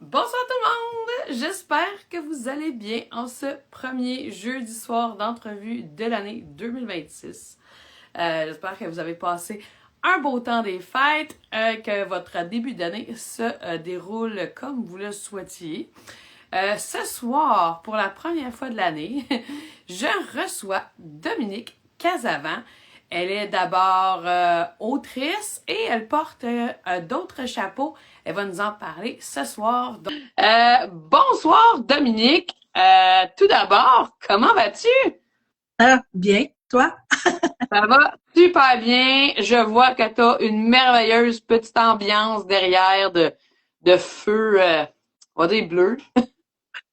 Bonsoir tout le monde! J'espère que vous allez bien en ce premier jeudi soir d'entrevue de l'année 2026. J'espère que vous avez passé un beau temps des fêtes, que votre début d'année se déroule comme vous le souhaitiez. Ce soir, pour la première fois de l'année, je reçois Dominique Casavant. Elle est d'abord autrice et elle porte d'autres chapeaux. Elle va nous en parler ce soir. Bonsoir Dominique. Tout d'abord, comment vas-tu? Ah, bien, toi? Ça va super bien. Je vois que tu as une merveilleuse petite ambiance derrière de feu, on va dire bleu.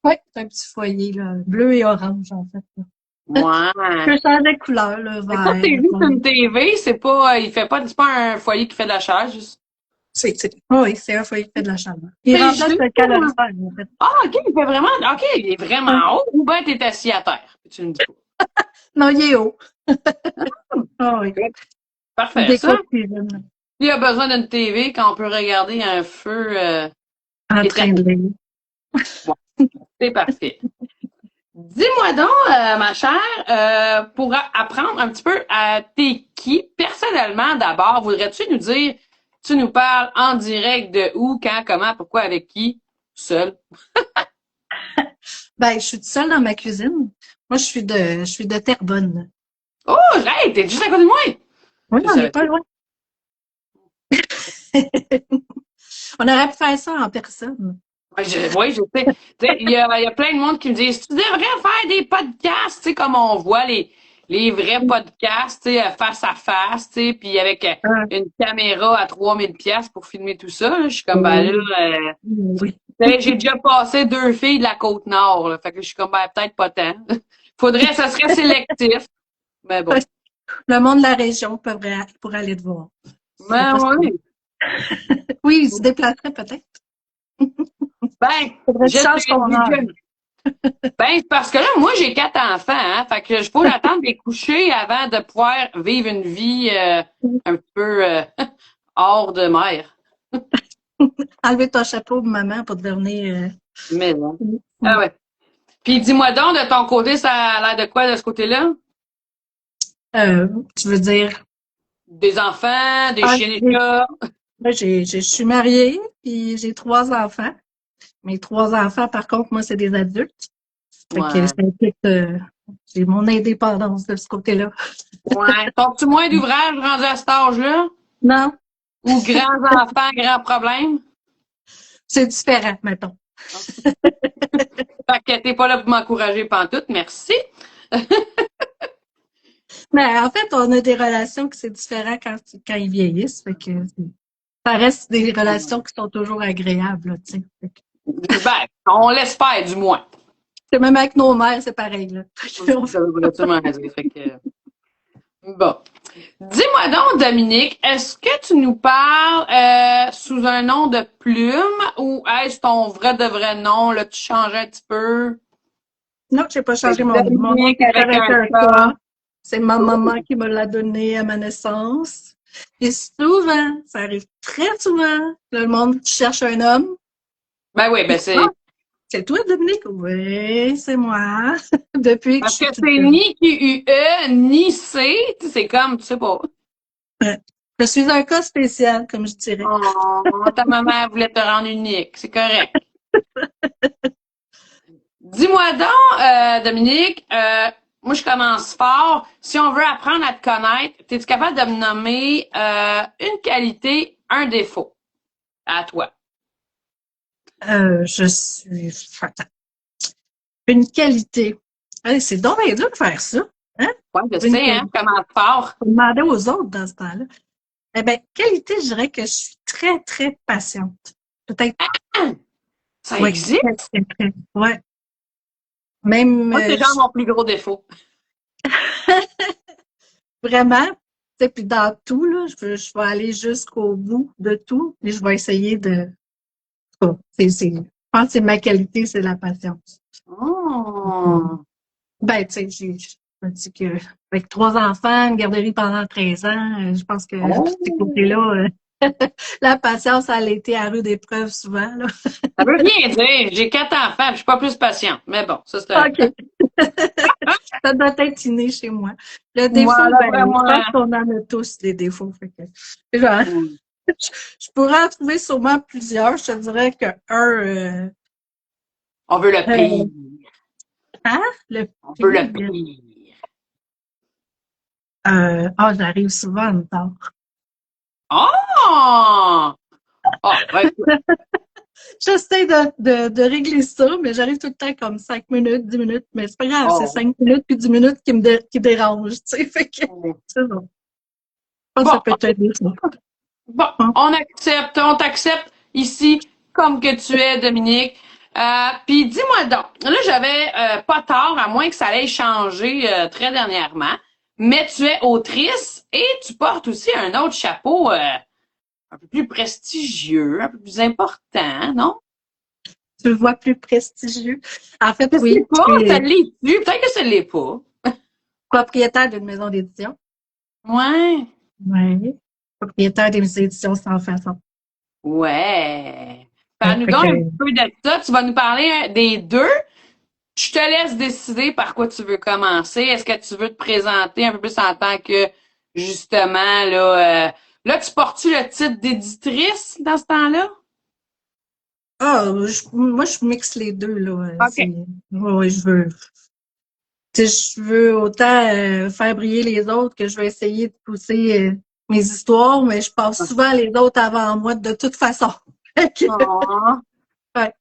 Oui, c'est un petit foyer, là, bleu et orange, en fait. Là. Je Ouais. peux changer de couleur, là, Mais quand t'es vert. vu sur une TV, c'est pas, c'est pas un foyer qui fait de la chaleur, juste. Oui, c'est un foyer qui fait de la chaleur. Il C'est remplace juste. le calorifère, en fait. Ah, ok, il fait vraiment. Ok, il est Ouais. vraiment haut ou bien t'es assis à terre? Tu me dis pas. Non, il est haut. Ah oui, il Parfait, ça. découpe cuisine, Il y a besoin d'une TV quand on peut regarder un feu en éteint. train de lire. Bon, c'est parfait. Dis-moi donc, ma chère, pour apprendre un petit peu à t'es qui, personnellement d'abord, voudrais-tu nous dire, tu nous parles en direct de où, quand, comment, pourquoi, avec qui, seul? Ben, je suis toute seule dans ma cuisine. Moi, je suis de Terrebonne. Oh, hey, t'es juste à côté de moi! Oui, Je on n'est savais pas pas. loin. On aurait pu faire ça en personne. Oui, je sais. Tu sais, il y a plein de monde qui me disent, tu devrais faire des podcasts, tu sais, comme on voit les vrais podcasts, tu sais, face à face, tu sais, puis avec Ah, une caméra à 3000 pièces pour filmer tout ça. Là. Je suis comme, ben là, oui, oui. tu sais, j'ai déjà passé 2 filles de la Côte-Nord, là, fait que je suis comme, ben peut-être pas tant. Ça serait sélectif, mais bon. Le monde de la région pourrait aller te voir. C'est Ben pas ça. oui. Oui, ils se déplaceraient peut-être. Ben, Faudrait que je tu changes ton j'ai heure. déjà Ben, c'est parce que là, moi, j'ai 4 enfants, hein. Fait que je faut attendre de les coucher avant de pouvoir vivre une vie un petit peu hors de mer. Enlever ton chapeau de maman pour devenir. Mais non. Ah Mm. ouais. Puis dis-moi donc, de ton côté, ça a l'air de quoi de ce côté-là? Tu veux dire. Des enfants, des Ah, chiens, des chats? moi, je suis mariée, puis j'ai 3 enfants. Mes 3 enfants, par contre, moi, c'est des adultes. Fait que Ouais. ça implique, j'ai mon indépendance de ce côté-là. Ouais. Sont-tu moins d'ouvrages rendus à cet âge-là? Non, Ou grands enfants, grands problèmes? c'est différent, mettons. Fait que t'es pas là pour m'encourager pantoute, merci. Mais en fait, on a des relations que c'est différent quand ils vieillissent. Fait que ça reste des relations qui sont toujours agréables, là, tu sais. Fait que Ben, on l'espère du moins. c'est même avec nos mères, c'est pareil, là. Fait qu'on Ça veut absolument rien dire. Fait que, bon. Dis-moi donc, Dominique, est-ce que tu nous parles sous un nom de plume ou est-ce ton vrai de vrai nom? Là, tu changes un petit peu? Non, j'ai pas C'est changé mon nom. Mon nom, Dominique c'est avec un Sarah K. K. C'est ma Ouh. maman qui me l'a donné à ma naissance. Et souvent, ça arrive très souvent, le monde cherche un homme. Ben oui, ben Ah, c'est. c'est toi, Dominique? Oui, c'est moi. Depuis que je Parce que suis toute c'est jeune. ni QUE, ni C. Tu sais, c'est comme, tu sais pas. Ouais. Je suis un cas spécial, comme je dirais. Oh, ta maman voulait te rendre unique. C'est correct. Dis-moi donc, Dominique, moi je commence fort. Si on veut apprendre à te connaître, es-tu capable de me nommer une qualité, un défaut à toi? Je suis. Attends. Une qualité. Hey, c'est donc bien dur de faire ça. Hein? Ouais, je Une sais, hein, qualité. commence fort. Faut demander aux autres dans ce temps-là. Eh bien, qualité, je dirais que je suis très, très patiente. Peut-être, Ça oui, très, existe? très, très. Ouais. Même, Moi, c'est genre mon plus gros défaut. vraiment, tu sais, puis dans tout, là, je vais aller jusqu'au bout de tout, et je vais essayer de. Je pense que c'est ma qualité, c'est la patience. Oh. Ben, tu sais, je me dis que avec 3 enfants, une garderie pendant 13 ans, je pense que Oh. ces côtés-là. La patience, elle a été à rude épreuve souvent, là. Ça veut rien dire. J'ai 4 enfants, je suis pas plus patiente. Mais bon, ça c'est un... OK. Ça doit être inné chez moi. Le Moi, défaut, ben, d'après je pense moi. qu'on en a tous des défauts. Fait que, genre, Hmm. je pourrais en trouver sûrement plusieurs. Je te dirais que On veut le euh, pire. hein? Le On veut le pire. pire. J'arrive souvent en retard. Oh! Oh, ben, écoute, J'essaie de régler ça, mais j'arrive tout le temps comme 5 minutes, 10 minutes. Mais c'est pas grave, c'est oh. 5 minutes puis 10 minutes qui dérangent, tu sais. Fait que, c'est bon. Je pense que ça Bon, peut être ça. bon, on t'accepte ici comme que tu es, Dominique. Puis dis-moi donc, là j'avais pas tort, à moins que ça allait changer très dernièrement, mais tu es autrice et tu portes aussi un autre chapeau un peu plus prestigieux, un peu plus important, non? Tu le vois plus prestigieux. En fait, Je sais oui, pas, je ça suis l'est-tu? Peut-être que ça l'est pas. propriétaire d'une maison d'édition. Ouais. Oui. Propriétaire des éditions Sans Façon. Ouais. Ouais, Parle-nous fait donc que un petit peu de ça. Tu vas nous parler des deux. Je te laisse décider par quoi tu veux commencer. Est-ce que tu veux te présenter un peu plus en tant que, justement, là, tu portes-tu le titre d'éditrice dans ce temps-là? moi, je mixe les deux, là. OK. Ouais, tu sais, je veux autant faire briller les autres que je vais essayer de pousser mes histoires, mais je passe souvent les autres avant moi de toute façon. Fait que, Oh. ouais.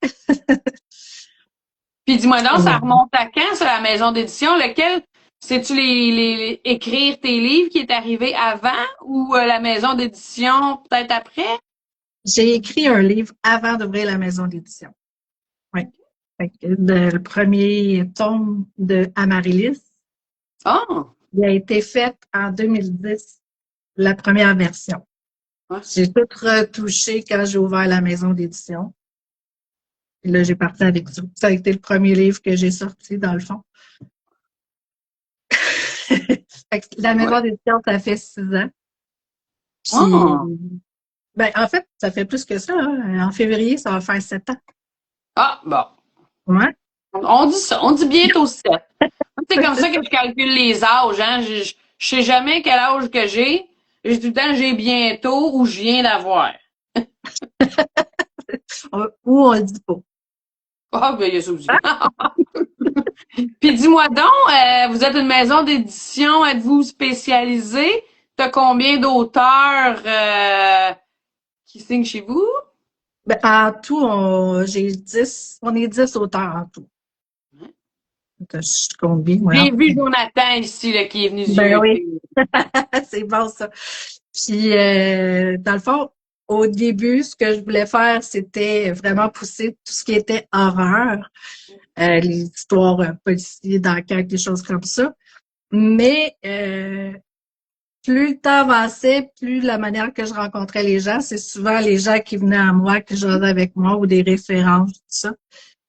Puis dis-moi donc, ça Ouais. remonte à quand, ça, la maison d'édition? Lequel, c'est-tu écrire tes livres qui est arrivé avant ou la maison d'édition peut-être après? J'ai écrit un livre avant d'ouvrir la maison d'édition. Ouais. Fait que le premier tome de Amaryllis, Oh! il a été fait en 2010, la première version. Ouais. J'ai tout retouché quand j'ai ouvert la maison d'édition. Puis là, j'ai parti avec ça. Ça a été le premier livre que j'ai sorti, dans le fond. Fait que la Ouais. maison d'édition, ça fait 6 ans. Puis, Oh! ben, en fait, ça fait plus que ça, hein. En février, ça va faire 7 ans. Ah, bon. Ouais. On dit ça, on dit bientôt 7. C'est comme ça que je calcule les âges, hein. Je sais jamais quel âge que j'ai. J'ai tout le temps j'ai bientôt ou je viens d'avoir. Ou on le dit pas. Ah, ben, il y a ça aussi. Puis dis-moi donc, vous êtes une maison d'édition, êtes-vous spécialisé? T'as combien d'auteurs qui signent chez vous? Ben, en tout, on est 10 auteurs en tout. Je compte bien, ouais. J'ai vu Jonathan ici, là, qui est venu Ben oui, zioter. c'est bon ça. Puis, dans le fond, au début, ce que je voulais faire, c'était vraiment pousser tout ce qui était horreur, les histoires policières, d'enquête, des choses comme ça. Mais plus le temps avançait, plus la manière que je rencontrais les gens, c'est souvent les gens qui venaient à moi, qui jasaient avec moi, ou des références, tout ça.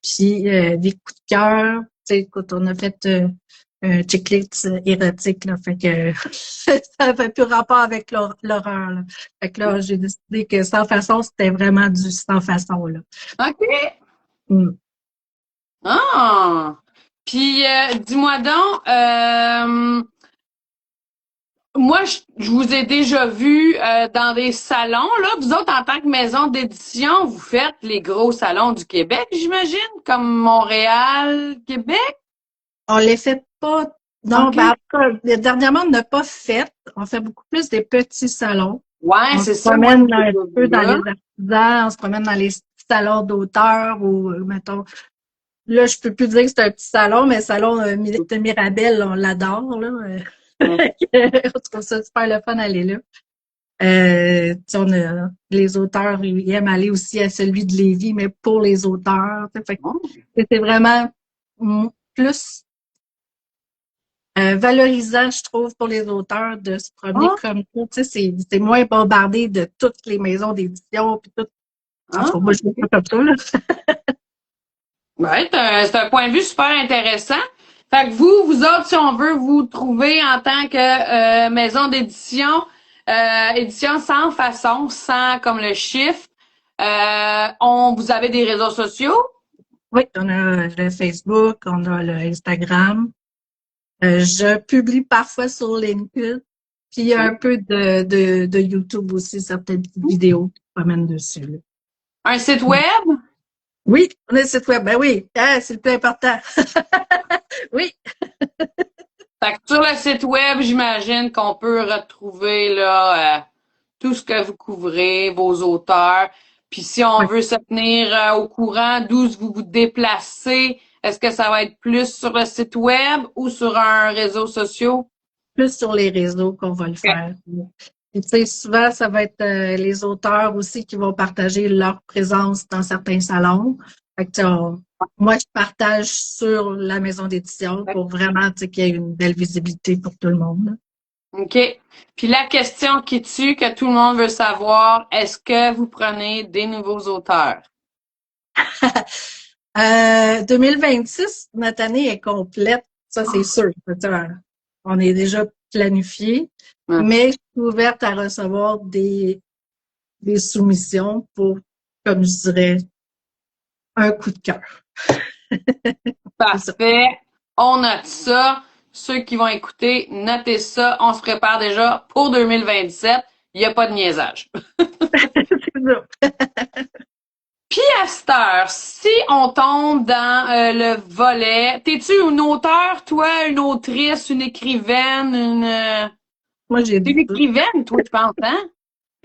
Puis des coups de cœur. Tu sais, écoute, on a fait un checklist érotique, là, fait que ça avait plus rapport avec l'horreur, là. Fait que là, j'ai décidé que Sans Façon, c'était vraiment du sans façon, là. OK. Mm. Ah! Puis, dis-moi donc, moi, je vous ai déjà vu dans des salons, là. Vous autres, en tant que maison d'édition, vous faites les gros salons du Québec, j'imagine, comme Montréal, Québec? On les fait pas. Non, OK. ben, en tout cas, dernièrement, on n'a pas fait. On fait beaucoup plus des petits salons. Ouais, On se c'est ça, moi, promène j'ai un déjà peu vu dans là. les artisans, on se promène dans les salons d'auteurs ou, mettons, là, je peux plus dire que c'est un petit salon, mais le salon de Mirabel, on l'adore, là. Ouais. On trouve ça super le fun d'aller là. Tu sais, les auteurs, ils aiment aller aussi à celui de Lévis, mais pour les auteurs. Tu sais, fait que c'est vraiment plus valorisant, je trouve, pour les auteurs de se promener Ah, comme ça. Tu sais, c'est moins bombardé de toutes les maisons d'édition puis tout. En tout ah, cas, moi, je fais pas comme ça, là. ouais, c'est un point de vue super intéressant. Fait que vous autres, si on veut vous trouver en tant que maison d'édition, édition sans façon, sans comme le chiffre. Vous avez des réseaux sociaux? Oui, on a le Facebook, on a le Instagram. Je publie parfois sur LinkedIn. Puis il y a un peu de YouTube aussi, certaines petites vidéos qui promènent dessus. Là. Un site web? Oui, on a le site web. Ben oui, c'est le plus important. Oui. Fait que sur le site web, j'imagine qu'on peut retrouver là tout ce que vous couvrez, vos auteurs. Puis si on veut se tenir au courant d'où vous vous déplacez, est-ce que ça va être plus sur le site web ou sur un réseau social? Plus sur les réseaux qu'on va le faire. Et tu sais, souvent, ça va être les auteurs aussi qui vont partager leur présence dans certains salons. Fait que, moi, je partage sur la maison d'édition pour vraiment qu'il y ait une belle visibilité pour tout le monde. OK. Puis la question qui tue, que tout le monde veut savoir, est-ce que vous prenez des nouveaux auteurs? 2026, notre année est complète, ça c'est sûr. On est déjà planifié, mais je suis ouverte à recevoir des soumissions pour, comme je dirais, un coup de cœur. Parfait. On note ça. Ceux qui vont écouter, notez ça. On se prépare déjà pour 2027. Il n'y a pas de niaisage. C'est ça. Puis à cette heure, si on tombe dans le volet, t'es-tu une auteure, toi, une autrice, une écrivaine, Moi, j'ai T'es une écrivaine, toi, je pense, hein?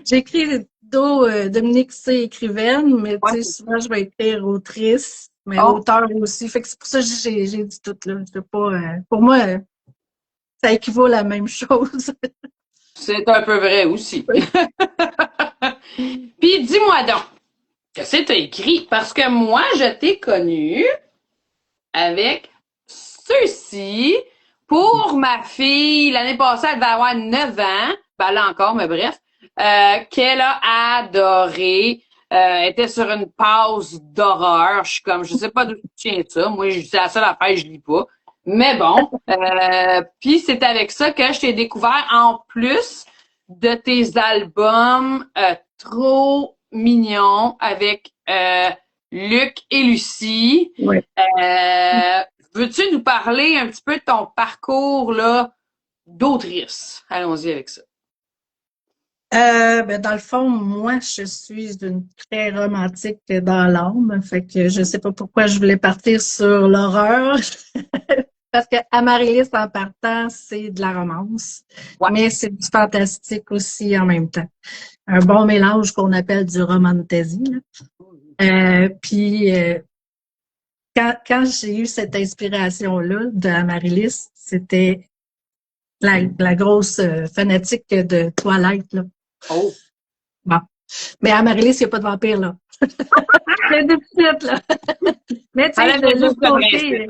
J'écris Dominique C. écrivaine, mais tu sais, souvent je vais écrire autrice, mais auteur aussi. Fait que c'est pour ça que j'ai dit tout là. Je sais pas, pour moi, ça équivaut à la même chose. C'est un peu vrai aussi. Puis dis-moi donc, qu'est-ce que t'as écrit? Parce que moi, je t'ai connu avec ceci. Pour ma fille, l'année passée, elle devait avoir 9 ans. Ben là encore, mais bref. Qu'elle a adoré. Était sur une pause d'horreur. Je suis comme, je sais pas d'où tu tiens ça. Moi, c'est la seule affaire, je lis pas. Mais bon. Puis c'est avec ça que je t'ai découvert en plus de tes albums trop mignons avec Luc et Lucie. Oui. Veux-tu nous parler un petit peu de ton parcours là d'autrice? Allons-y avec ça. Ben, dans le fond, moi, je suis une très romantique dans l'âme. Fait que je sais pas pourquoi je voulais partir sur l'horreur. Parce que Amaryllis, en partant, c'est de la romance. Ouais. Mais c'est du fantastique aussi en même temps. Un bon mélange qu'on appelle du romantasy. Puis quand j'ai eu cette inspiration-là de Amaryllis, c'était la grosse fanatique de Twilight, là. Oh! Bon. Mais à Amaryllis, il n'y a pas de vampire, là. C'est de suite, là. Mais tu sais, le côté,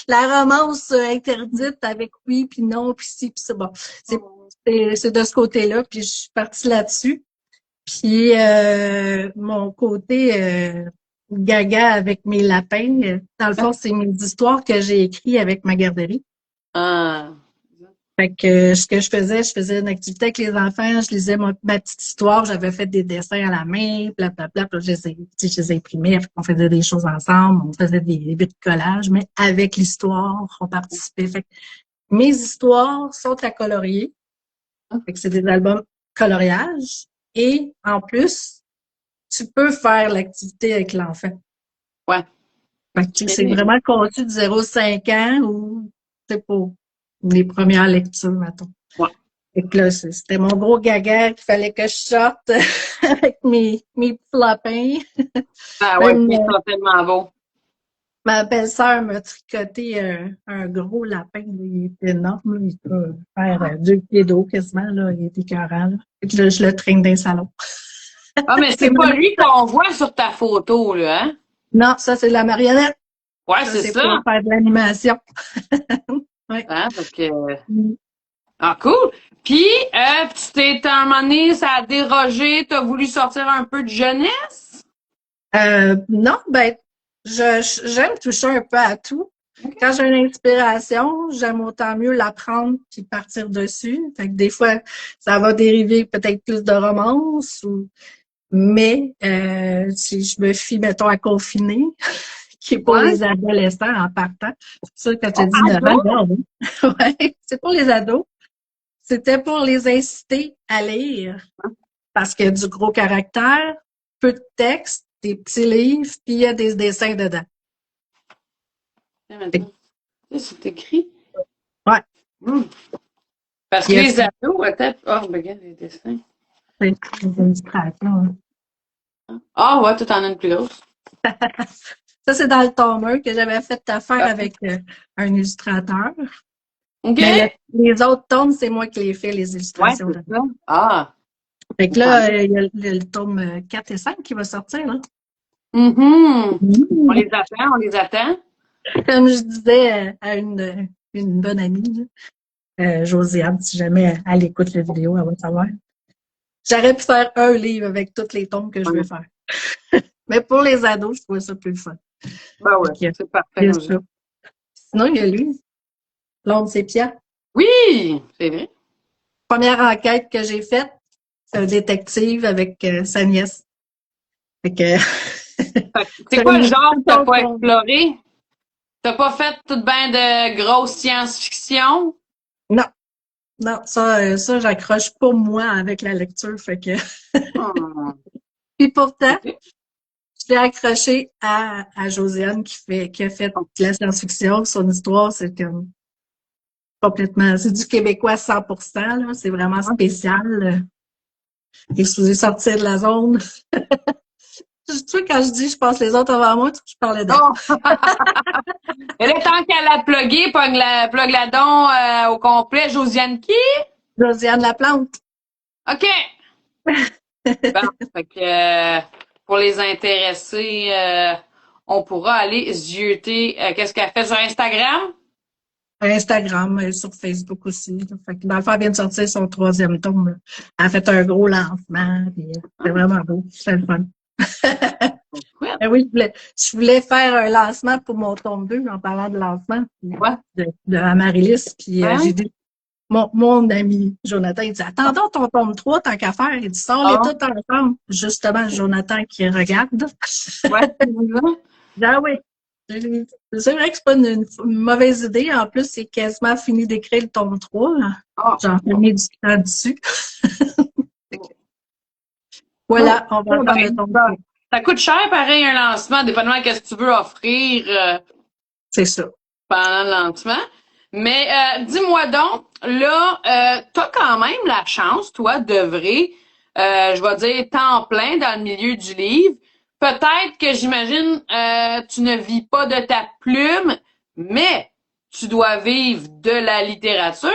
la romance interdite avec oui, puis non, puis si, puis c'est bon. C'est de ce côté-là, puis je suis partie là-dessus. Puis mon côté gaga avec mes lapins, dans le fond, c'est mes histoires que j'ai écrites avec ma garderie. Ah. Fait que ce que je faisais une activité avec les enfants, je lisais ma petite histoire, j'avais fait des dessins à la main, blablabla, puis je les imprimais, on faisait des choses ensemble, on faisait des bricolages, mais avec l'histoire, on participait. Fait que mes histoires sont à colorier, fait que c'est des albums coloriage, et en plus, tu peux faire l'activité avec l'enfant. Ouais. Fait que c'est vraiment conçu de 0-5 ans ou c'est pour les premières lectures, mettons. Ouais. Et que là, c'était mon gros gaga qu'il fallait que je sorte avec mes petits lapins. Ah ouais, c'est tellement beau. Ma belle-sœur m'a tricoté un gros lapin, là, il est énorme, là, il peut faire 2 pieds d'eau quasiment, là, il est écœurant. Là. Et là, je le traîne dans les salons. Ah, mais c'est pas lui qu'on voit sur ta photo, là, hein? Non, ça, c'est de la marionnette. Ouais, c'est ça. Pour faire de l'animation. Ouais. Hein, parce que... Ah, cool! Puis, tu t'es, à un moment donné, ça a dérogé, t'as voulu sortir un peu de jeunesse? Non, ben, j'aime toucher un peu à tout. Quand j'ai une inspiration, j'aime autant mieux la prendre puis partir dessus. Fait que des fois, ça va dériver peut-être plus de romance mais si je me fie, mettons, à Confiné, qui est pour Ouais. les adolescents en partant. C'est ça quand tu Oh, dis 9 ans, ado? regarde, hein. Ouais, c'est pour les ados. C'était pour les inciter à lire parce qu'il y a du gros caractère, peu de texte, des petits livres, puis il y a des dessins dedans. Fait C'est écrit. ouais, Hmm. Parce que il y a les ados, attends. Oh, regarde les dessins. des illustrations. Ah, ouais, tout en a une plus grosse. Ça, c'est dans le tome 1 que j'avais fait affaire Ah. avec un illustrateur. OK? Mais les autres tomes, c'est moi qui les fais, les Ouais, illustrations. c'est ça. Ah. Fait que là, il y a le tome 4 et 5 qui va sortir, là. Mhm. On Mmh. les attend, on les attend. Comme je disais à une bonne amie, Josiane, si jamais elle écoute la vidéo, elle va savoir. J'aurais pu faire un livre avec tous les tomes que je veux faire. Mais pour les ados, je trouvais ça plus le fun. Ben Fait ouais, que, c'est parfait il y a comme ça. ça. Sinon, il y a lui, Claude Sépia. Oui, c'est vrai. Première enquête que j'ai faite, c'est un détective avec sa nièce. Fait que, C'est quoi le genre que t'as pas non, exploré? T'as pas fait toute ben de grosse science-fiction? non, ça, j'accroche pas moi avec la lecture. Fait que, Hmm. puis pourtant, OK. je l'ai accroché à Josiane qui a fait de la science-fiction. Son histoire, c'est comme complètement, c'est du québécois 100%, là. C'est vraiment spécial. Il se faisait sortir de la zone. Tu sais, quand je dis je passe les autres avant moi, je parlais d'elle. Oh! Et là, tant qu'elle a plugué, plug la don au complet. Josiane qui? Josiane Laplante. OK. Bon, fait que pour les intéressés, on pourra aller zioter qu'est-ce qu'elle fait sur Instagram. Instagram, sur Facebook aussi. Fait que dans le fond, elle vient de sortir son 3e tome, là. Elle a fait un gros lancement, puis c'est vraiment beau. C'est le fun. Ouais. Ben oui, je voulais faire un lancement pour mon tome 2 en parlant de lancement puis Ouais. de Amaryllis. Puis Hein? j'ai dit, mon ami Jonathan, il dit, attendons ton tome 3 tant qu'à faire. Il dit, sors-les Ah, tous ensemble. Justement, Jonathan qui regarde. ouais, c'est ça. Ah oui. C'est vrai que c'est pas une mauvaise idée. En plus, c'est quasiment fini d'écrire le tome 3. Là. Ah, J'en ai mis du temps dessus. oh, Voilà, on va oh, faire le ben, tome ça, 3. ça coûte cher, pareil, un lancement, dépendamment de ce que tu veux offrir C'est ça. pendant le lancement. Mais dis-moi donc, là, t'as quand même la chance, toi, d'œuvrer, je vais dire, temps plein dans le milieu du livre. Peut-être que j'imagine, tu ne vis pas de ta plume, mais tu dois vivre de la littérature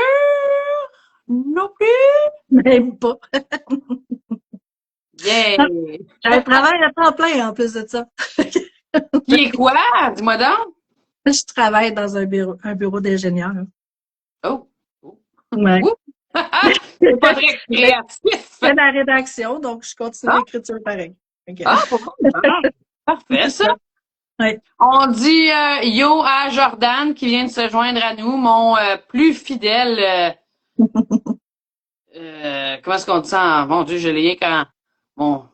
non plus. Même pas. Yeah! J'ai un travail à temps plein en plus de ça. Qui est quoi? Dis-moi donc. Je travaille dans un bureau d'ingénieur. Oh! Oh. Ouais. Ouh. C'est pas très Je créatif. fais de la rédaction, donc je continue Ah, l'écriture pareil. Ok. bon, parfait, ça. Ouais. On dit yo à Jordan qui vient de se joindre à nous, mon plus fidèle. Comment est-ce qu'on dit ça? Mon Dieu, je l'ai quand. Mon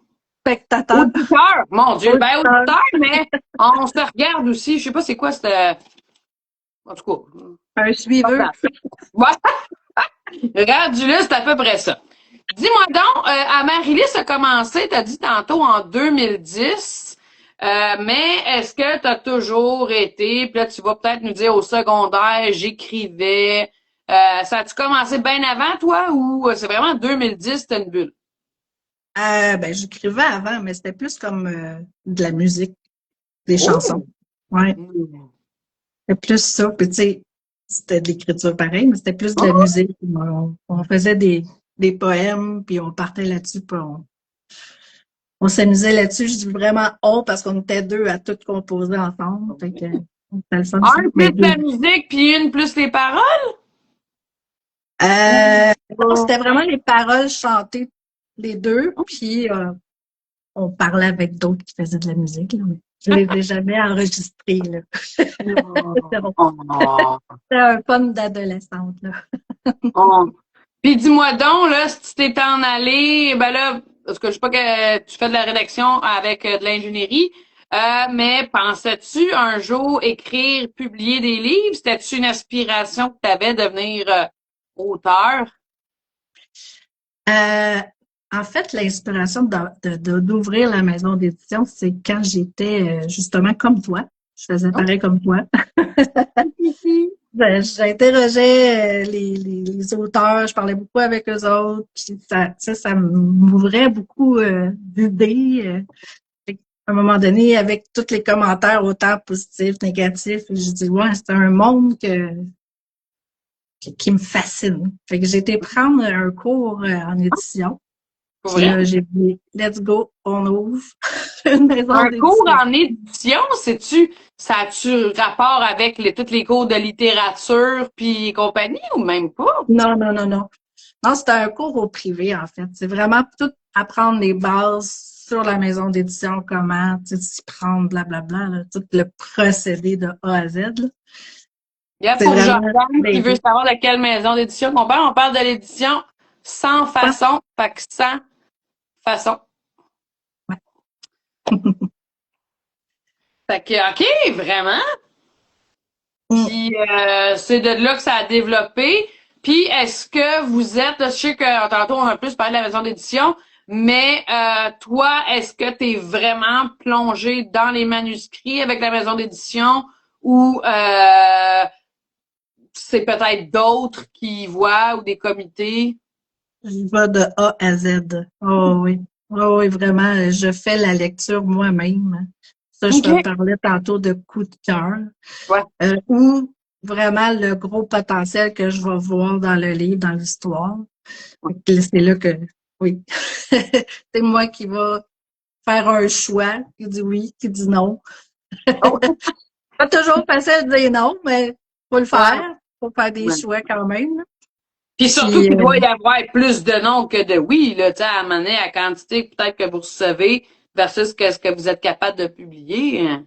Spectateur. auditeur! Mon Dieu, ben Auditeur. auditeur, mais on se regarde aussi. Je sais pas c'est quoi cette. En tout cas. Un suiveur. Ouais. Rendu là, c'est à peu près ça. Dis-moi donc, Amaryllis a commencé, t'as dit tantôt en 2010, mais est-ce que t'as toujours été, puis là tu vas peut-être nous dire au secondaire, j'écrivais, ça a-tu commencé bien avant toi ou c'est vraiment 2010, c'était une bulle? Ben, j'écrivais avant, mais c'était plus comme de la musique, des chansons. Oh! Ouais. Mm. C'était plus ça. Puis, tu sais, c'était de l'écriture pareil, mais c'était plus de la Oh! musique. On faisait des poèmes, puis on partait là-dessus, puis on s'amusait là-dessus. Je dis vraiment on parce qu'on était deux à tout composer ensemble. Fait que c'était le fun, ça. Un Mais plus la musique, puis une plus les paroles? non, Oh. c'était vraiment les paroles chantées, les deux, puis on parlait avec d'autres qui faisaient de la musique. Là, mais Je les ai jamais enregistrés, là. Oh, oh, C'est un fun d'adolescente, là. oh. Puis dis-moi donc, là, si tu t'es en allé, ben là, parce que je sais pas que tu fais de la rédaction avec de l'ingénierie, mais pensais-tu un jour écrire, publier des livres? C'était-tu une aspiration que tu avais de devenir auteur? Euh, En fait, l'inspiration d'ouvrir la maison d'édition, c'est quand j'étais justement comme toi. Je faisais Oh. pareil comme toi. J'interrogeais les auteurs, je parlais beaucoup avec eux autres, puis ça, tu sais, ça m'ouvrait beaucoup d'idées. À un moment donné, avec tous les commentaires, autant positifs, négatifs, je dis, ouais, c'est un monde qui me fascine. Fait que j'ai été prendre un cours en édition. Pour Puis vrai? là, j'ai dit, let's go, on ouvre une maison Un cours d'édition. en édition, ça a-tu rapport avec tous les cours de littérature puis compagnie ou même pas? Non, non, non, non. Non, c'était un cours au privé, en fait. C'est vraiment tout apprendre les bases sur la maison d'édition, comment s'y prendre, blablabla, là, tout le procédé de A à Z. Là. Il y a C'est pour vraiment Jordan qui veut basique. savoir de quelle maison d'édition qu'on parle. On parle de l'édition sans Ouais, façon, fait que sans façon. ouais. Fait que, OK, vraiment? Mm. Puis c'est de là que ça a développé. Puis est-ce que vous êtes, je sais que tantôt on a plus parlé de la maison d'édition, mais toi, est-ce que tu es vraiment plongé dans les manuscrits avec la maison d'édition ou c'est peut-être d'autres qui y voient ou des comités? Je vais de A à Z. Oh oui. Oh oui, vraiment, je fais la lecture moi-même. Ça, je te OK. parlais tantôt de coup de cœur. Ouais. Ou vraiment le gros potentiel que je vais voir dans le livre, dans l'histoire. C'est là que, oui, c'est moi qui va faire un choix, qui dit oui, qui dit non. Oh, Pas toujours facile de dire non, mais faut le ouais. faire. Faut faire des Ouais. choix quand même. Puis surtout Puis, qu'il doit y avoir plus de non que de oui, là, tu sais, à un moment donné, à quantité peut-être que vous recevez versus ce que vous êtes capable de publier. Hein.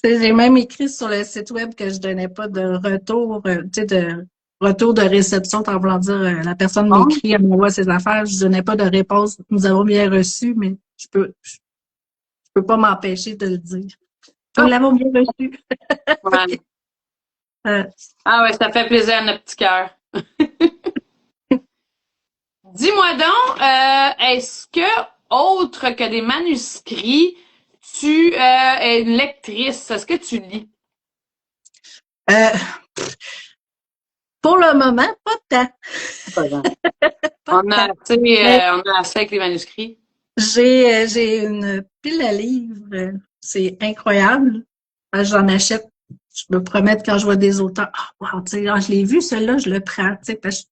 j'ai même écrit sur le site web que je donnais pas de retour, tu sais, de retour de réception, en voulant dire, la personne Bon. m'écrit, elle m'envoie ses affaires, je donnais pas de réponse. Nous avons bien reçu, mais je peux pas m'empêcher de le dire. Nous Ah, l'avons bien reçu. ouais. Euh, Ah ouais, ça fait plaisir à notre petit cœur. Dis-moi donc, est-ce que, autre que des manuscrits, tu es une lectrice? Est-ce que tu lis? euh, pour le moment, pas tant. Pas grave. Pas tant. Mais On a assez avec les manuscrits. j'ai une pile à livres. C'est incroyable. J'en achète. Je me promets quand je vois des auteurs. Ah, wow, tu sais, je l'ai vu, celui-là, je le prends. Tu sais, parce que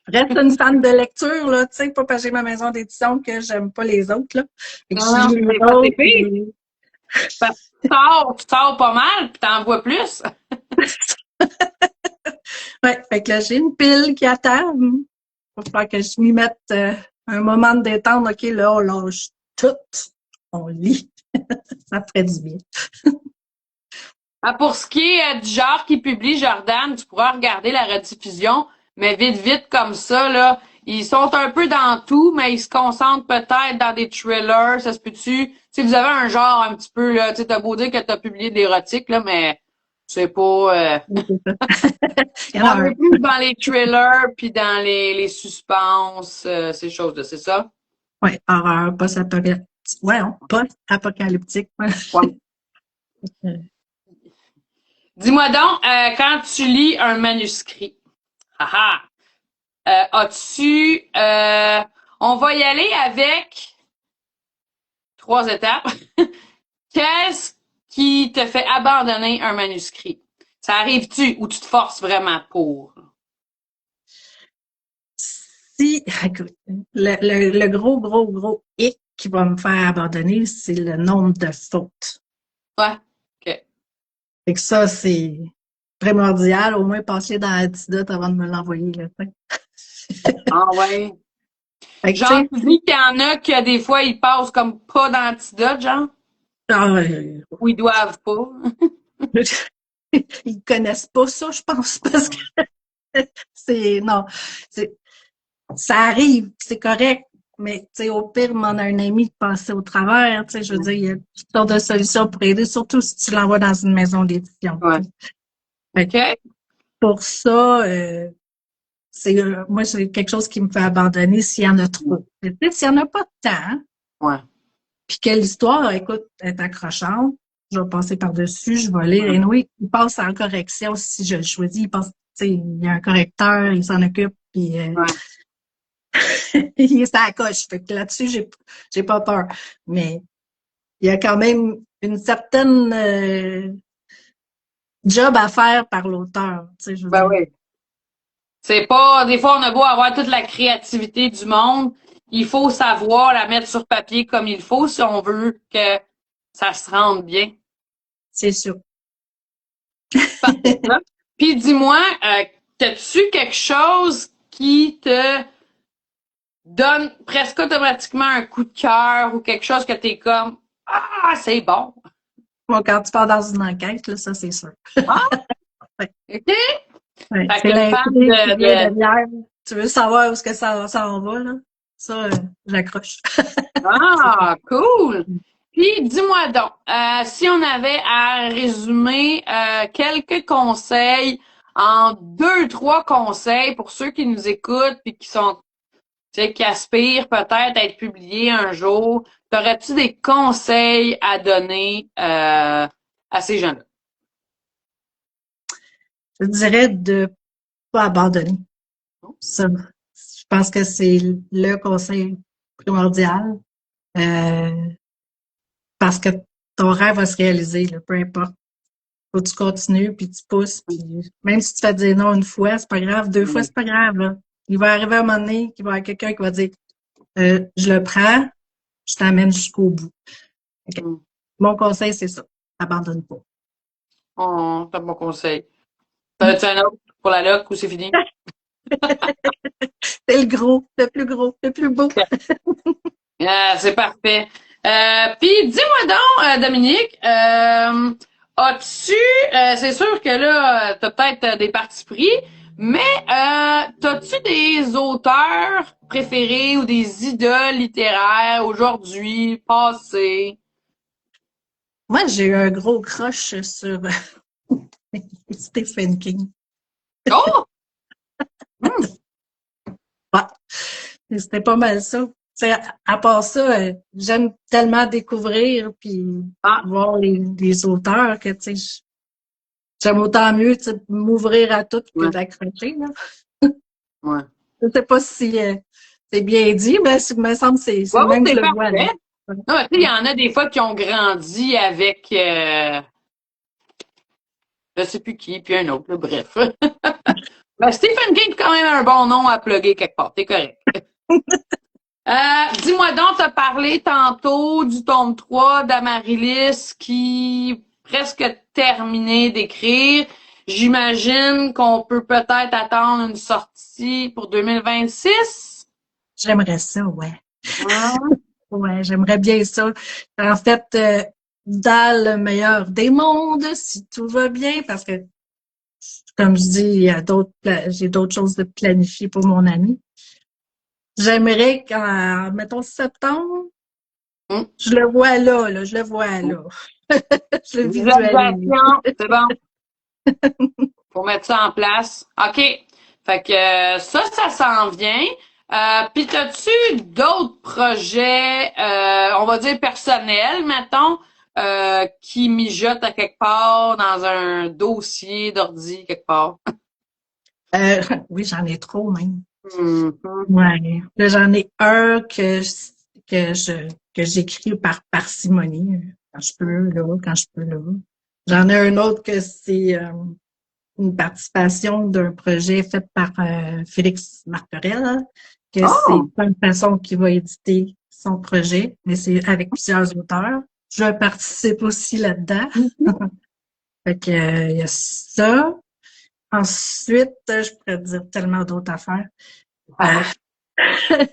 je reste une fan de lecture, là, tu sais, pas parce que j'ai ma maison d'édition que j'aime pas les autres, là. Fait que Non, je non, lis les c'est pas tes autres, filles. puis Parce que tu sors pas mal, puis t'en vois plus. ouais, fait que là, j'ai une pile qui attend. Faut faire que je m'y mette un moment de détente. OK, là, on lâche tout. On lit. Ça ferait du bien. Ah, pour ce qui est du genre qui publie Jordan, tu pourras regarder la rediffusion, mais vite, vite comme ça, là, ils sont un peu dans tout, mais ils se concentrent peut-être dans des thrillers, ça se peut-tu? Si vous avez un genre un petit peu, là, tu sais, t'as beau dire que t'as publié de l'érotique, là, mais c'est pas... Oui, c'est ça. Il y en a on un. est plus dans les thrillers, puis dans les suspens, ces choses-là, c'est ça? Oui, horreur, post-apocalyptique. Ouais, post-apocalyptique. Ouais. Dis-moi donc, quand tu lis un manuscrit, haha, as-tu... on va y aller avec 3 étapes. Qu'est-ce qui te fait abandonner un manuscrit? Ça arrive-tu ou tu te forces vraiment pour? Si, écoute, le gros hic qui va me faire abandonner, c'est le nombre de fautes. Ouais, ok. Fait que ça, c'est primordial, au moins passer dans l'antidote avant de me l'envoyer, là, tu sais. Ah ouais. Fait que, tu Genre, sais, tu dis qu'il y en a que des fois, ils passent comme pas d'antidote, genre? Ah, Ou ils doivent pas? ils connaissent pas ça, je pense, parce que non, c'est, ça arrive, c'est correct, mais tu sais, au pire, on a un ami de passer au travers, tu sais, je veux dire, il y a toutes sortes de solutions pour aider, surtout si tu l'envoies dans une maison d'édition. Ouais. Fait que OK. pour ça, moi, c'est quelque chose qui me fait abandonner s'il y en a trop. Tu sais, s'il y en a pas de temps, Ouais. puis que l'histoire, écoute, est accrochante, je vais passer par-dessus, je vais lire. Et oui, il passe en correction si je le choisis. Il passe, tu sais, il y a un correcteur, il s'en occupe, puis Ouais. il est à la coche. Fait que là-dessus, j'ai pas peur. Mais il y a quand même une certaine job à faire par l'auteur. Tu sais, je veux Ben dire. oui. C'est pas, des fois, on a beau avoir toute la créativité du monde, il faut savoir la mettre sur papier comme il faut si on veut que ça se rende bien. C'est sûr. Parfait, ça. Puis dis-moi, t'as-tu quelque chose qui te donne presque automatiquement un coup de cœur ou quelque chose que t'es comme, ah, c'est bon. Bon, quand tu pars dans une enquête, là, ça, c'est sûr. Ah, Ouais. OK. Ouais. Fait C'est qu'une fan l'intrigue qui vient de... derrière. Tu veux savoir où est-ce que ça en va, là? Ça, j'accroche. Ah, cool. Puis dis-moi donc, si on avait à résumer quelques conseils en deux, trois conseils pour ceux qui nous écoutent puis qui sont, tu sais, qui aspirent peut-être à être publiés un jour, t'aurais-tu des conseils à donner à ces gens-là? Je dirais de pas abandonner. Ça, je pense que c'est le conseil primordial. Euh, parce que ton rêve va se réaliser, là, peu importe. Faut que tu continues, puis tu pousses, puis même si tu fais dire non une fois, c'est pas grave, deux fois, c'est pas grave, là. Il va arriver un moment donné qu'il va y avoir quelqu'un qui va dire je le prends, je t'amène jusqu'au bout. Ok. Mm. Mon conseil, c'est ça. Abandonne pas. Oh, c'est un bon conseil. T'as-tu un autre pour la loc ou c'est fini? C'est le gros, le plus gros, le plus beau. C'est parfait. Puis dis-moi donc, Dominique, as-tu, c'est sûr que là, t'as peut-être des partis pris, mais t'as-tu des auteurs préférés ou des idoles littéraires aujourd'hui, passés? Moi, j'ai eu un gros crush sur Stephen King. Oh! Hmm. Ouais. C'était pas mal ça. T'sais, à part ça, j'aime tellement découvrir puis Ah, voir les auteurs que j'aime autant mieux m'ouvrir à tout que ouais, d'accrocher. Là. ouais. Je sais pas si c'est bien dit, mais il me semble que c'est Ouais, le ouais, même que c'est je le vois. Là. parfait. Non, mais tu sais, il y en a des fois qui ont grandi avec, je sais plus qui, puis un autre, là, bref. Ben, Stephen King, c'est quand même un bon nom à plugger quelque part. T'es correct. Dis-moi donc, t'as parlé tantôt du tome 3 d'Amaryllis qui presque terminé d'écrire. J'imagine qu'on peut peut-être attendre une sortie pour 2026. J'aimerais ça, ouais. Ouais. Ouais, j'aimerais bien ça. En fait, dans le meilleur des mondes, si tout va bien, parce que, comme je dis, il y a j'ai d'autres choses de planifier pour mon ami. J'aimerais qu'en, mettons, septembre, Hum. je le vois là, je le vois là. Je le visualise. Visualisation, c'est bon. Pour mettre ça en place. OK. Fait que ça s'en vient. Puis t'as-tu d'autres projets, on va dire personnels, mettons, qui mijotent à quelque part dans un dossier d'ordi quelque part? Oui, j'en ai trop même. Mhm. Ouais. Là, j'en ai un que je que j'écris par parcimonie, quand je peux là, quand je peux là. J'en ai un autre que c'est une participation d'un projet fait par Félix Martorell, que c'est Oh! pas une façon qu'il va éditer son projet, mais c'est avec plusieurs auteurs. Je participe aussi là-dedans. Fait que, il y a ça. Ensuite, je pourrais te dire tellement d'autres affaires. Euh,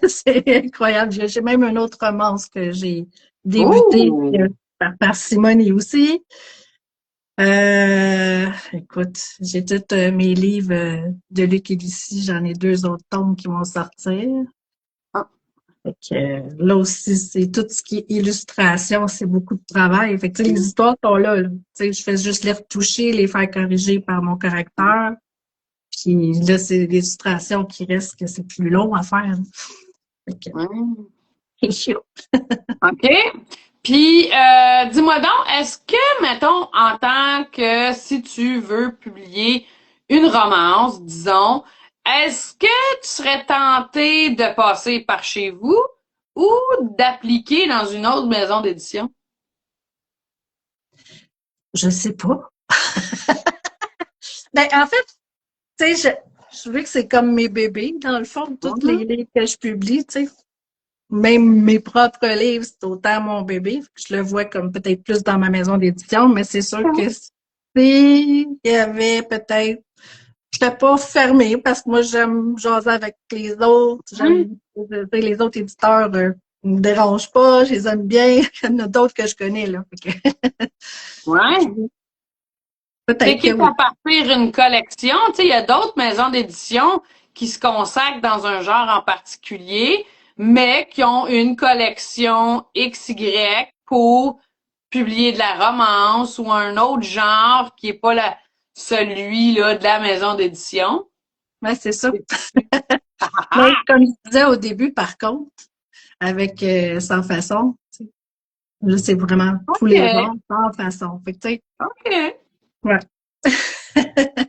c'est incroyable. J'ai même une autre romance que j'ai débutée. Oh! par parcimonie aussi. Écoute, j'ai tous mes livres de Luc et Lucie. J'en ai 2 autres tomes qui vont sortir. Ah, Fait que, là aussi, c'est tout ce qui est illustration, c'est beaucoup de travail. Fait que, tu sais, les histoires sont là, là. Tu sais, je fais juste les retoucher, les faire corriger par mon correcteur. Puis là, c'est l'illustration qui reste que c'est plus long à faire. Fait que, ouais. c'est chiant. OK. Puis, dis-moi donc, est-ce que, mettons, en tant que si tu veux publier une romance, disons, est-ce que tu serais tenté de passer par chez vous ou d'appliquer dans une autre maison d'édition? Je sais pas. Ben, en fait, tu sais, je veux que c'est comme mes bébés, dans le fond, tous les Mhm. livres que je publie, tu sais. Même mes propres livres, c'est autant mon bébé. Je le vois comme peut-être plus dans ma maison d'édition, mais c'est sûr que s'il y avait peut-être, je n'étais pas fermée parce que moi, j'aime jaser avec les autres. Mhm. J'aime, tu sais, les autres éditeurs, ne me dérangent pas, je les aime bien. Il y en a d'autres que je connais, là. Fait que, Ouais. C'est peut-être que quitte oui. à partir une collection, tu sais, il y a d'autres maisons d'édition qui se consacrent dans un genre en particulier, mais qui ont une collection XY pour publier de la romance ou un autre genre qui est pas celui-là de la maison d'édition. Ouais, c'est ça. Mais Ah, comme je disais au début, par contre, avec Sans façon, tu sais, là, c'est vraiment tous les OK, genres, sans façon. Fait que, tu sais, OK. ouais.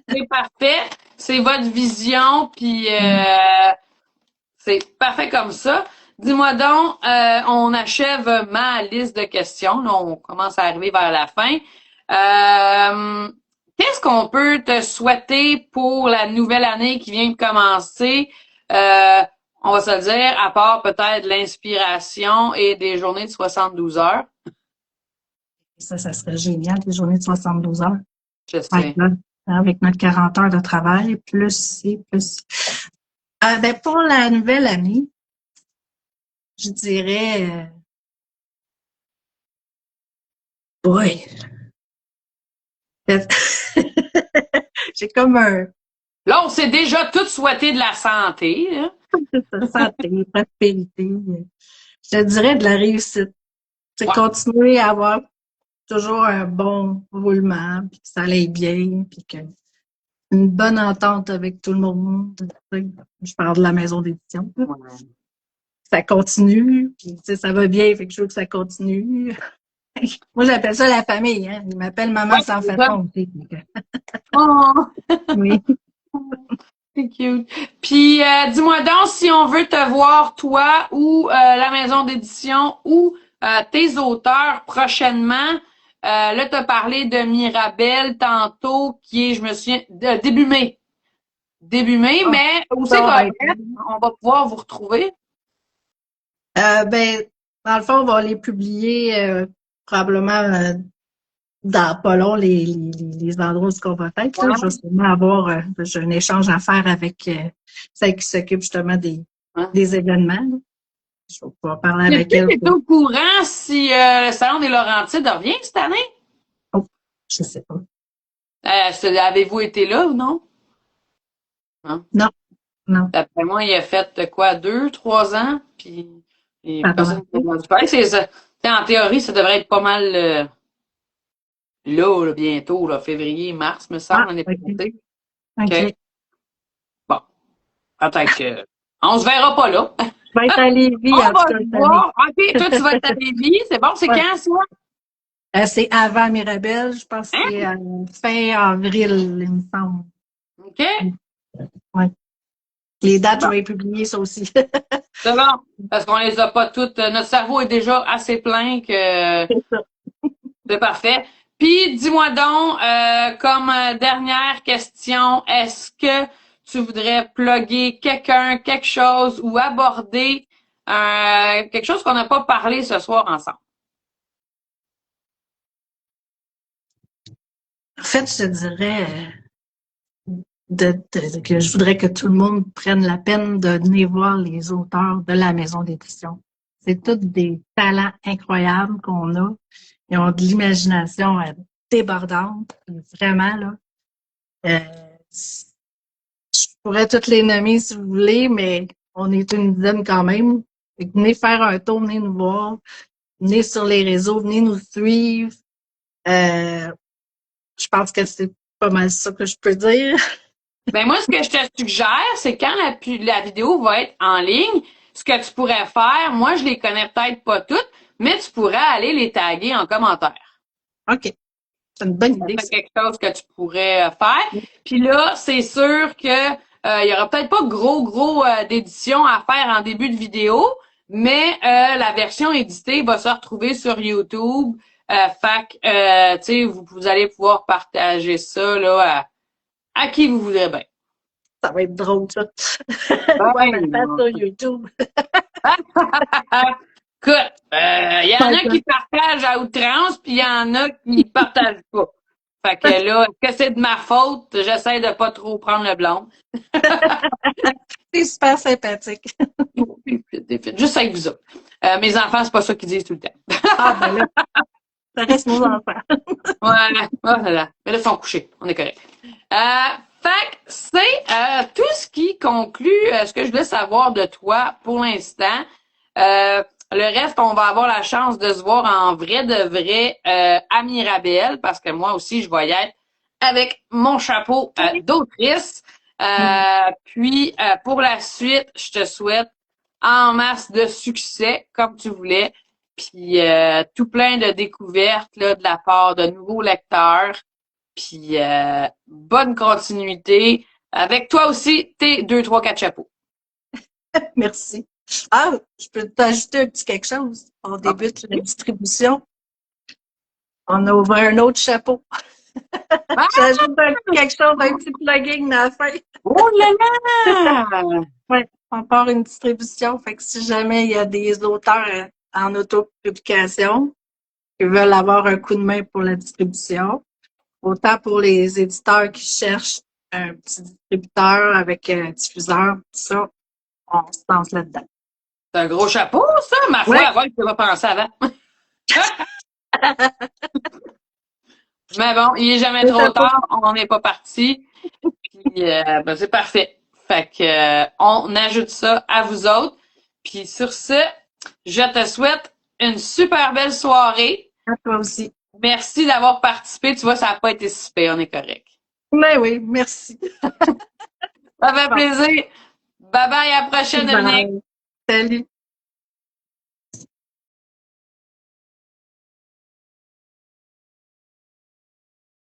C'est parfait. C'est votre vision, puis c'est parfait comme ça. Dis-moi donc, on achève ma liste de questions. Là, on commence à arriver vers la fin. Qu'est-ce qu'on peut te souhaiter pour la nouvelle année qui vient de commencer? Euh, on va se le dire, à part peut-être l'inspiration et des journées de 72 heures. Ça serait génial, les journées de 72 heures. Je My sais. God. Avec notre 40 heures de travail, plus ci, plus. Ben, pour la nouvelle année, je dirais, boy, j'ai comme un, Là, on s'est déjà tous souhaité de la santé, là. santé, prospérité. Je te dirais de la réussite. C'est Ouais. continuer à avoir toujours un bon roulement, puis que ça aille bien, puis que une bonne entente avec tout le monde. Tu sais. Je parle de la maison d'édition. Ouais. Ça continue, puis tu sais, ça va bien, fait que je veux que ça continue. Moi, j'appelle ça la famille, hein. Ils m'appellent maman Ouais, sans c'est ça. façon aussi. Oh, Oui. c'est cute. Puis, dis-moi donc si on veut te voir, toi, ou la maison d'édition, ou tes auteurs prochainement. Là, tu as parlé de Mirabelle tantôt, qui est, je me souviens, début mai. Début mai, Ah, mais où c'est ça qu'on va être. on va pouvoir vous retrouver? Ben, dans le fond, on va les publier probablement dans pas long les endroits où on va être. Là. Je vais Ouais. sûrement avoir j'ai un échange à faire avec celle qui s'occupe justement Hein? des événements. Là. Je vais pouvoir parler Est-ce avec que elle tu es pour. au courant si le Salon des Laurentides revient cette année? Oh, je sais pas. Avez-vous été là ou non? Hein? Non, non, D'après moi, il a fait quoi, 2, 3 ans, puis et ça doit personne n'a être. entendu parler. C'est ça. En théorie, ça devrait être pas mal là, bientôt, là, février, mars, me semble, Ah, l'année OK. passée. OK. OK. Bon, peut-être que on se verra pas là. Je vais être à Lévis, On en tout va cas, se cette année. voir. OK, toi, tu vas être à Lévis. C'est bon, c'est Ouais. quand, ça? C'est avant Mirabelle, je pense que c'est Hein? fin avril, il me semble. OK? Ouais. Les dates, je Bon, vais les publier, ça aussi. c'est bon. Parce qu'on les a pas toutes. Notre cerveau est déjà assez plein que C'est ça. c'est parfait. Puis, dis-moi donc, comme dernière question, est-ce que tu voudrais plugger quelqu'un, quelque chose ou aborder quelque chose qu'on n'a pas parlé ce soir ensemble? En fait, je te dirais que je voudrais que tout le monde prenne la peine de venir voir les auteurs de la maison d'édition. c'est tous des talents incroyables qu'on a. Ils ont de l'imagination débordante, vraiment, là. Euh, je pourrais toutes les nommer si vous voulez, mais on est une dizaine quand même. Fait que venez faire un tour, venez nous voir, venez sur les réseaux, venez nous suivre. Euh, je pense que c'est pas mal ça que je peux dire. Ben moi, ce que je te suggère, c'est quand la vidéo va être en ligne, ce que tu pourrais faire, moi je les connais peut-être pas toutes, mais tu pourrais aller les taguer en commentaire. OK. C'est une bonne idée, C'est ça. quelque chose que tu pourrais faire. Puis là, c'est sûr que il y aura peut-être pas gros d'édition à faire en début de vidéo, mais la version éditée va se retrouver sur YouTube. Tu sais, vous allez pouvoir partager ça là à qui vous voudrez bien. Ça va être drôle, ça. Ouais, Ben, ma face sur YouTube. écoute, il y en a qui partagent à outrance, puis il y en a qui partagent pas. Fait que là, est-ce que c'est de ma faute? J'essaie de pas trop prendre le blanc. C'est super sympathique. Juste avec vous autres. Mes enfants, c'est pas ça qu'ils disent tout le temps. Ah, ben là, ça reste nos enfants. Ouais, voilà. Mais là, ils sont couchés. On est correct. Fait que c'est tout ce qui conclut ce que je voulais savoir de toi pour l'instant. Le reste, on va avoir la chance de se voir en vrai de vrai à Mirabel, parce que moi aussi, je vais y être avec mon chapeau d'autrice. Puis, pour la suite, je te souhaite en masse de succès, comme tu voulais, puis tout plein de découvertes là, de la part de nouveaux lecteurs. Puis bonne continuité. Avec toi aussi, tes 2, 3, 4 chapeaux. Merci. Ah, je peux t'ajouter un petit quelque chose. On débute la distribution. On a ouvert un autre chapeau. Ah! J'ajoute quelque chose, un petit plugging dans la fin. Oh là là! Ouais, on part une distribution. Fait que si jamais il y a des auteurs en autopublication qui veulent avoir un coup de main pour la distribution, autant pour les éditeurs qui cherchent un petit distributeur avec un diffuseur, tout ça, on se lance là-dedans. C'est un gros chapeau, ça, ma foi, Ouais. avant, je pas pensé avant. Mais bon, il est jamais trop tard, on n'est pas parti. Puis ben, c'est parfait. Fait que on ajoute ça à vous autres. Puis sur ce, je te souhaite une super belle soirée. À toi aussi. Merci d'avoir participé. Tu vois, ça n'a pas été si pire, on est correct. Mais oui, merci. Ça fait plaisir. Bye bye, à la prochaine, Dominique. Salut.